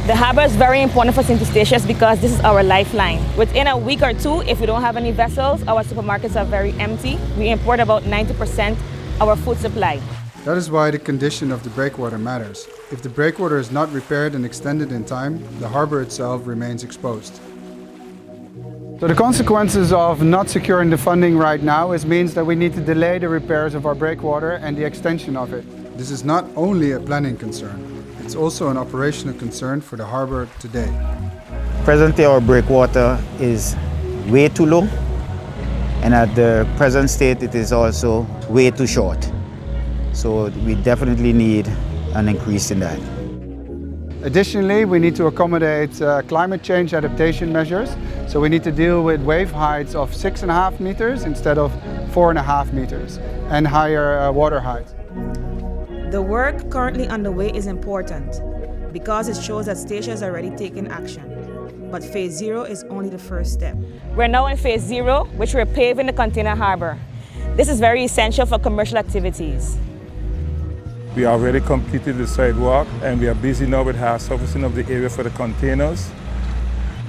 The harbour is very important for St. Statia's because this is our lifeline. Within a week or two, if we don't have any vessels, our supermarkets are very empty. We import about 90% of our food supply. That is why the condition of the breakwater matters. If the breakwater is not repaired and extended in time, the harbour itself remains exposed. So the consequences of not securing the funding right now means that we need to delay the repairs of our breakwater and the extension of it. This is not only a planning concern, it's also an operational concern for the harbour today. Presently our breakwater is way too low, and at the present state it is also way too short. So we definitely need an increase in that. Additionally, we need to accommodate climate change adaptation measures. So we need to deal with wave heights of 6.5 meters instead of 4.5 meters and higher water height. The work currently underway is important because it shows that Statia is already taking action. But phase 0 is only the first step. We're now in phase 0, which we're paving the container harbour. This is very essential for commercial activities. We already completed the sidewalk and we are busy now with hard surfacing of the area for the containers.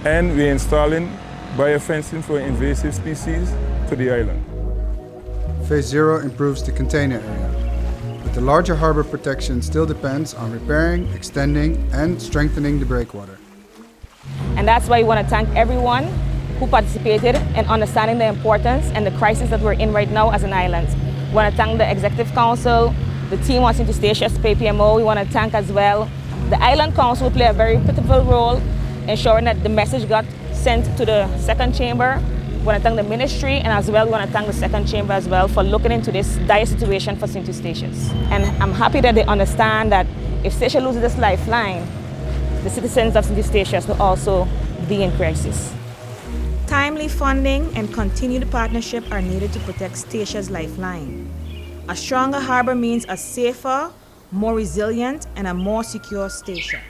And we're installing biofencing for invasive species to the island. Phase 0 improves the container area. But the larger harbour protection still depends on repairing, extending and strengthening the breakwater. And that's why we want to thank everyone who participated in understanding the importance and the crisis that we're in right now as an island. We want to thank the Executive Council, the team on St. Statia's PPMO. We want to thank as well the Island Council, who play a very pivotal role ensuring that the message got sent to the second chamber. We want to thank the ministry, and as well we want to thank the second chamber as well for looking into this dire situation for St. Statia's. And I'm happy that they understand that if Statia loses this lifeline, the citizens of St. Statia's will also be in crisis. Timely funding and continued partnership are needed to protect Statia's lifeline. A stronger harbour means a safer, more resilient and a more secure Statia.